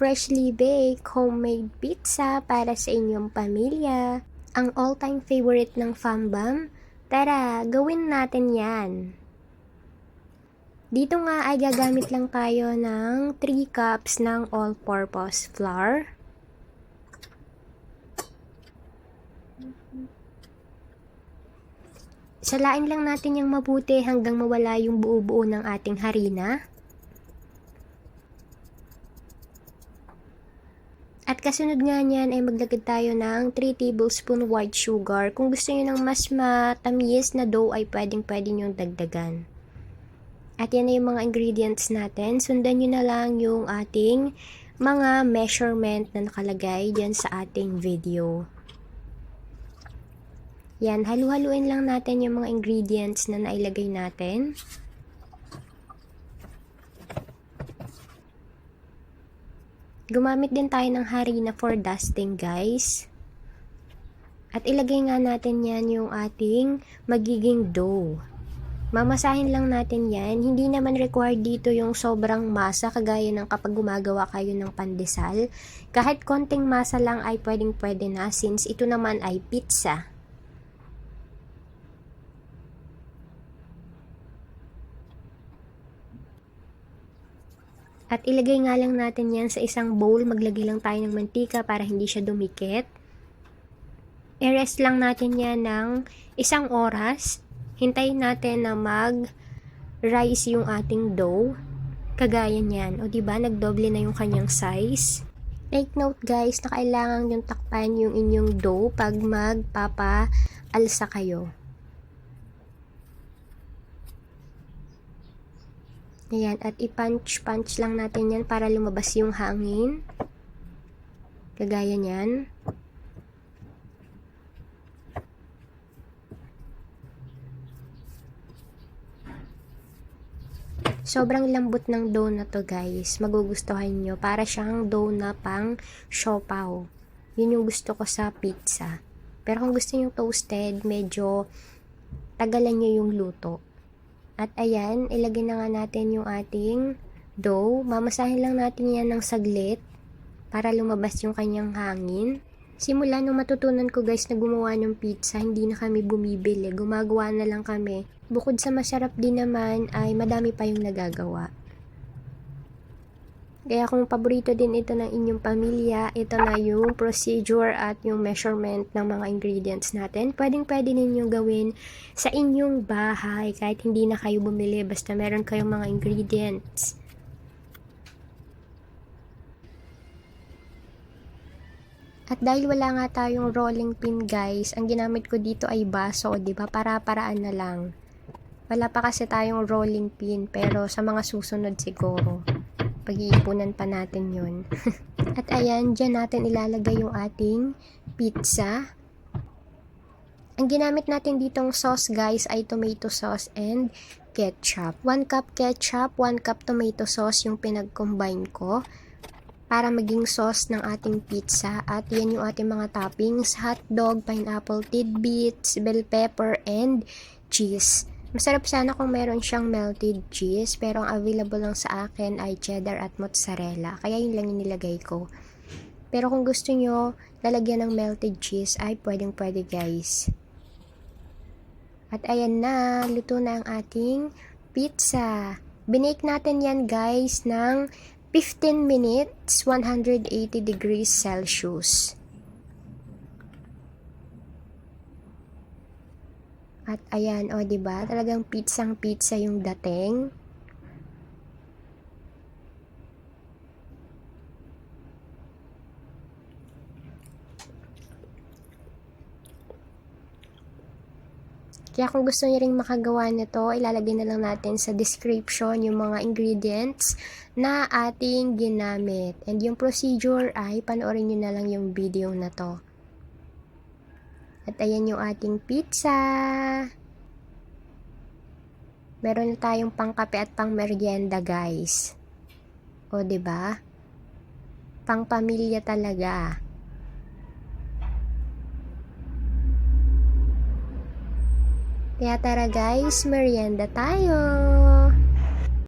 freshly baked homemade pizza para sa inyong pamilya. Ang all-time favorite ng Fambam? Tara, gawin natin yan. Dito nga ay gagamit lang tayo ng 3 cups ng all-purpose flour. Salain lang natin yung mabuti hanggang mawala yung buo-buo ng ating harina. At kasunod nga niyan ay maglagay tayo ng 3 tablespoon white sugar. Kung gusto niyo ng mas matamis na dough ay pwedeng-pwede niyong dagdagan. At yan na yung mga ingredients natin. Sundan niyo na lang yung ating mga measurement na nakalagay dyan sa ating video. Yan, halu-haluin lang natin yung mga ingredients na nailagay natin. Gumamit din tayo ng harina for dusting, guys. At ilagay nga natin yan yung ating magiging dough. Mamasahin lang natin yan. Hindi naman required dito yung sobrang masa kagaya ng kapag gumagawa kayo ng pandesal. Kahit konting masa lang ay pwedeng-pwede na since ito naman ay pizza. At ilagay nga lang natin yan sa isang bowl. Maglagay lang tayo ng mantika para hindi siya dumikit. I-rest lang natin yan ng 1 oras. Hintayin natin na mag-rise yung ating dough. Kagaya niyan. O diba, nagdoble na yung kanyang size. Take note guys, na kailangan yung takpan yung inyong dough pag magpapa-alsa kayo. Ayan, at i-punch lang natin yan para lumabas yung hangin. Kagaya niyan. Sobrang lambot ng dough na to guys. Magugustuhan nyo. Para siyang dough na pang siopaw. Yun yung gusto ko sa pizza. Pero kung gusto nyo toasted, medyo tagalan nyo yung luto. At ayan, ilagay na nga natin yung ating dough. Mamasahin lang natin yan ng saglit para lumabas yung kanyang hangin. Simula nung matutunan ko guys na gumawa ng pizza, hindi na kami bumibili. Gumagawa na lang kami. Bukod sa masarap din naman, ay madami pa yung nagagawa. Kaya kung paborito din ito ng inyong pamilya, ito na yung procedure at yung measurement ng mga ingredients natin. Pwedeng-pwede ninyong gawin sa inyong bahay kahit hindi na kayo bumili, basta meron kayong mga ingredients. At dahil wala nga tayong rolling pin guys, ang ginamit ko dito ay baso, di ba? Para-paraan na lang. Wala pa kasi tayong rolling pin, pero sa mga susunod siguro. Pag-iipunan pa natin yun. At ayan, dyan natin ilalagay yung ating pizza. Ang ginamit natin ditong sauce guys ay tomato sauce and ketchup. 1 cup ketchup, 1 cup tomato sauce yung pinag-combine ko para maging sauce ng ating pizza. At yan yung ating mga toppings, hotdog, pineapple tidbits, bell pepper, and cheese. Masarap sana kung meron siyang melted cheese, pero ang available lang sa akin ay cheddar at mozzarella. Kaya yun lang yung nilagay ko. Pero kung gusto nyo lalagyan ng melted cheese ay pwedeng-pwede guys. At ayan na, luto na ang ating pizza. Binake natin yan guys ng 15 minutes, 180 degrees Celsius. At ayan, o diba? Talagang pizzang pizza yung dating. Kaya kung gusto niyo ring makagawa nito, ilalagay na lang natin sa description yung mga ingredients na ating ginamit. And yung procedure ay panoorin nyo na lang yung video na to. At ayan yung ating pizza. Meron na tayong pangkape at pang merienda guys. O diba? Pang pamilya talaga. Kaya tara guys, merienda tayo!